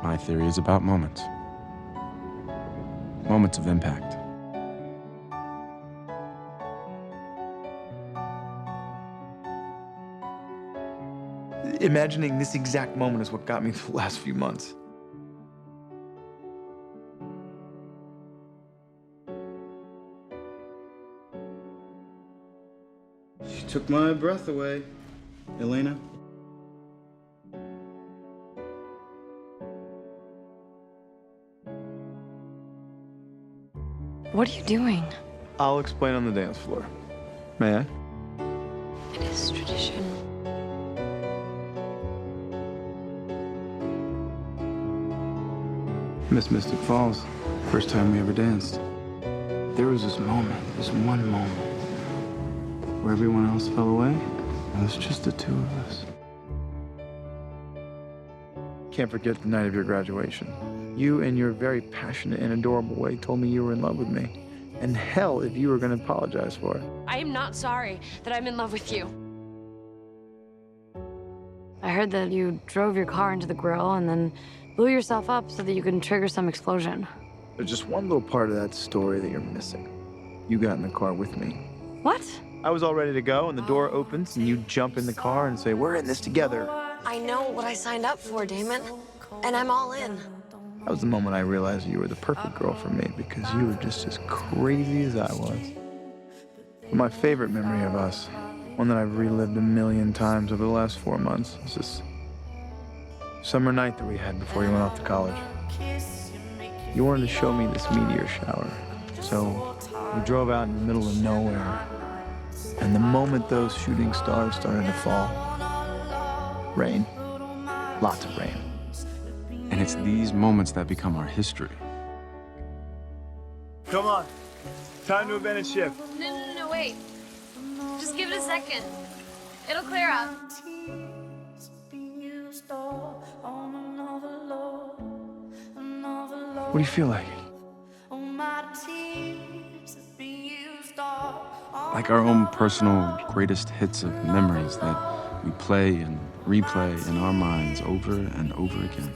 My theory is about moments. Moments of impact. Imagining this exact moment is what got me through the last few months. She took my breath away, Elena. What are you doing? I'll explain on the dance floor. May I? It is tradition. Miss Mystic Falls, first time we ever danced. There was this moment, this one moment, where everyone else fell away. It was just the two of us. Can't forget the night of your graduation. You, in your very passionate and adorable way, told me you were in love with me. And hell, if you were going to apologize for it. I am not sorry that I'm in love with you. I heard that you drove your car into the grill and then blew yourself up so that you could trigger some explosion. There's just one little part of that story that you're missing. You got in the car with me. What? I was all ready to go, and the door opens, and you jump in the car and say, "We're in this together." I know what I signed up for, Damon, and I'm all in. That was the moment I realized you were the perfect girl for me, because you were just as crazy as I was. But my favorite memory of us, one that I've relived a million times over the last 4 months, is this summer night that we had before you went off to college. You wanted to show me this meteor shower, so we drove out in the middle of nowhere, and the moment those shooting stars started to fall, rain, lots of rain. And it's these moments that become our history. Come on, time to abandon ship. No, wait. Just give it a second. It'll clear up. What do you feel like? Like our own personal greatest hits of memories that we play and replay in our minds over and over again.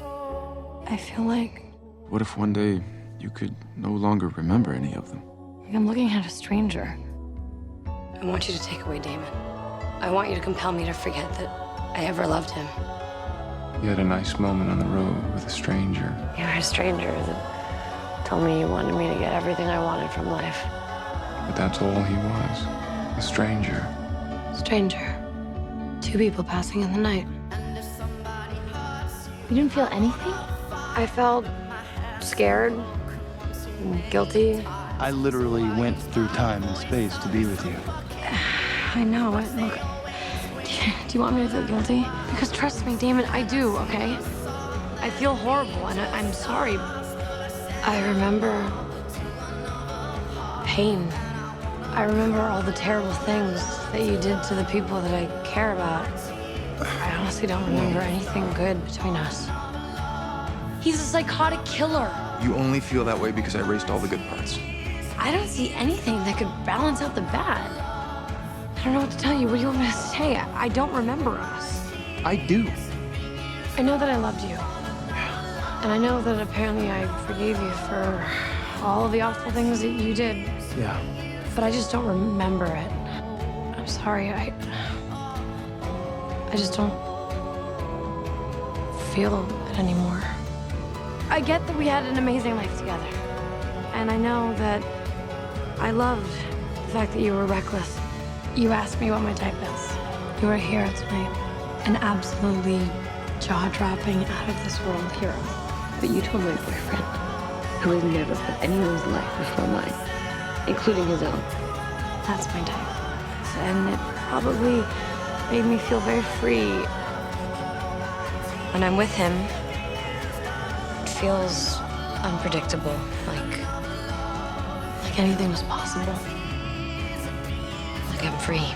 I feel like What if one day you could no longer remember any of them? I'm looking at a stranger. I want you to take away Damon. I want you to compel me to forget that I ever loved him. You had a nice moment on the road with a stranger. You were a stranger that told me you wanted me to get everything I wanted from life. But that's all he was, a stranger. Stranger. Two people passing in the night. You didn't feel anything? I felt scared, and guilty. I literally went through time and space to be with you. I know. Look, do you want me to feel guilty? Because trust me, Damon, I do, okay? I feel horrible, and I'm sorry. I remember pain. I remember all the terrible things that you did to the people that I care about. I honestly don't remember anything good between us. He's a psychotic killer. You only feel that way because I erased all the good parts. I don't see anything that could balance out the bad. I don't know what to tell you. What do you want me to say? I don't remember us. I do. I know that I loved you. And I know that apparently I forgave you for all the awful things that you did. Yeah. But I just don't remember it. I'm sorry. I just don't feel it anymore. I get that we had an amazing life together. And I know that I loved the fact that you were reckless. You asked me what my type is. You were a hero tonight. An absolutely jaw-dropping, out-of-this-world hero. But you told my boyfriend, who has never put anyone's life before mine, including his own. That's my type. And it probably made me feel very free. When I'm with him, it feels unpredictable, like anything was possible. Like I'm free.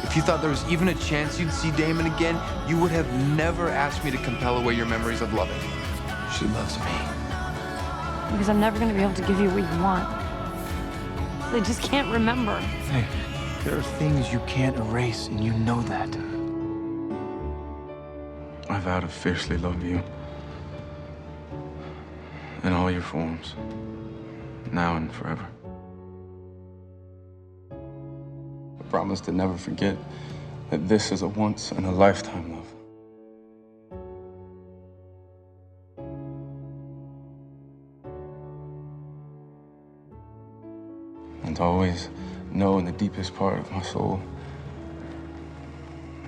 If you thought there was even a chance you'd see Damon again, you would have never asked me to compel away your memories of loving him. She loves me. Because I'm never gonna be able to give you what you want. I just can't remember. Hey, there are things you can't erase, and you know that. I vow to fiercely love you in all your forms, now and forever. I promise to never forget that this is a once-in-a-lifetime love. And to always know in the deepest part of my soul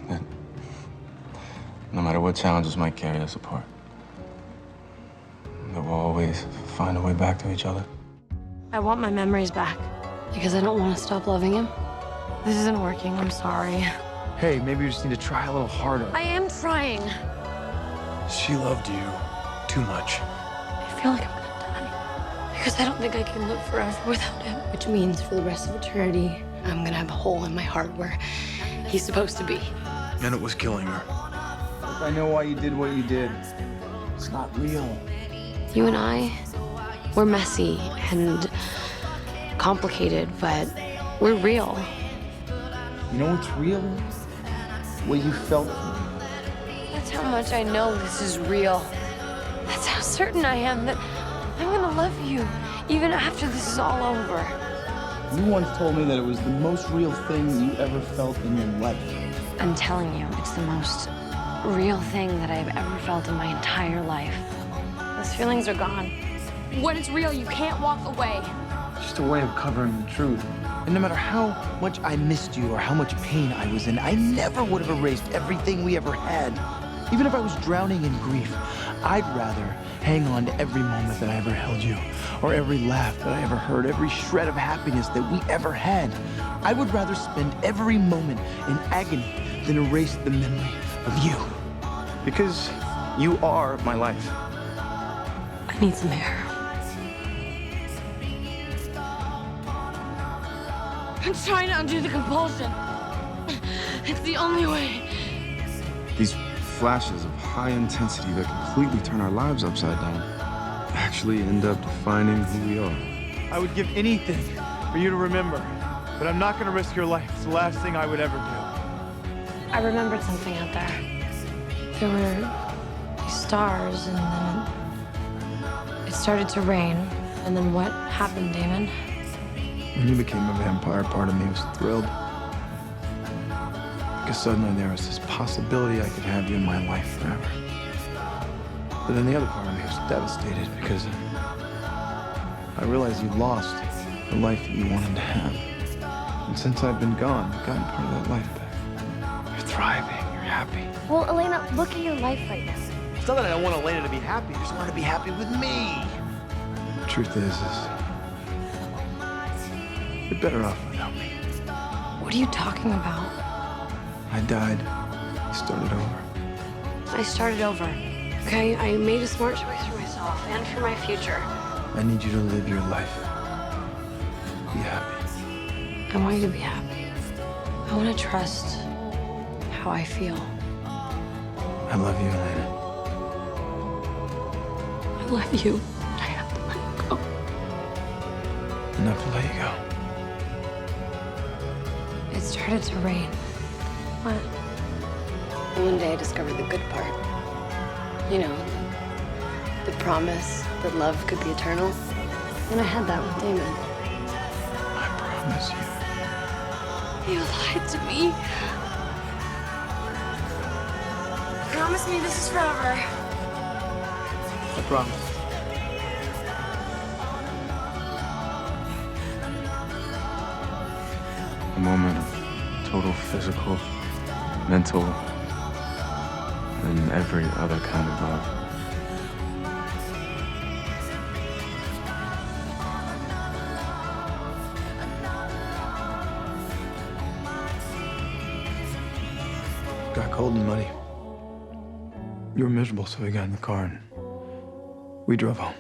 that no matter what challenges might carry us apart, that we'll always find a way back to each other. I want my memories back because I don't want to stop loving him. This isn't working, I'm sorry. Hey, maybe you just need to try a little harder. I am trying. She loved you too much. I feel like I'm gonna die because I don't think I can live forever without him. Which means for the rest of eternity, I'm gonna have a hole in my heart where he's supposed to be. And it was killing her. I know why you did what you did. It's not real. You and I, we're messy and complicated, but we're real. You know what's real? What you felt for me. That's how much I know this is real. That's how certain I am that I'm gonna love you, even after this is all over. You once told me that it was the most real thing you ever felt in your life. I'm telling you, it's the most real thing that I've ever felt in my entire life. Those feelings are gone. When it's real, you can't walk away. Just a way of covering the truth. And no matter how much I missed you or how much pain I was in, I never would have erased everything we ever had. Even if I was drowning in grief, I'd rather hang on to every moment that I ever held you, or every laugh that I ever heard, every shred of happiness that we ever had. I would rather spend every moment in agony than erase the memory of you. Because you are my life. I need some air. I'm trying to undo the compulsion. It's the only way. These flashes of high intensity that completely turn our lives upside down actually end up defining who we are. I would give anything for you to remember, but I'm not gonna risk your life. It's the last thing I would ever do. I remembered something out there. There were these stars, and then it started to rain. And then what happened, Damon? When you became a vampire, part of me was thrilled. Because suddenly there was this possibility I could have you in my life forever. But then the other part of me was devastated because I realized you lost the life that you wanted to have. And since I've been gone, you've gotten part of that life back. You're thriving, you're happy. Well, Elena, look at your life right now. It's not that I don't want Elena to be happy, I just want her to be happy with me. The truth is you're better off without me. What are you talking about? I died. You started over. I started over. Okay, I made a smart choice for myself and for my future. I need you to live your life. Be happy. I want you to be happy. I want to trust how I feel. I love you, Elena. I love you. I have to let you go. Enough to let you go. It started to rain. What? One day I discovered the good part. You know, the promise that love could be eternal. And I had that with Damon. I promise you. You lied to me. Promise me this is forever. I promise. A moment of total physical, mental, and every other kind of love. Got cold and muddy. You were miserable, so we got in the car and we drove home.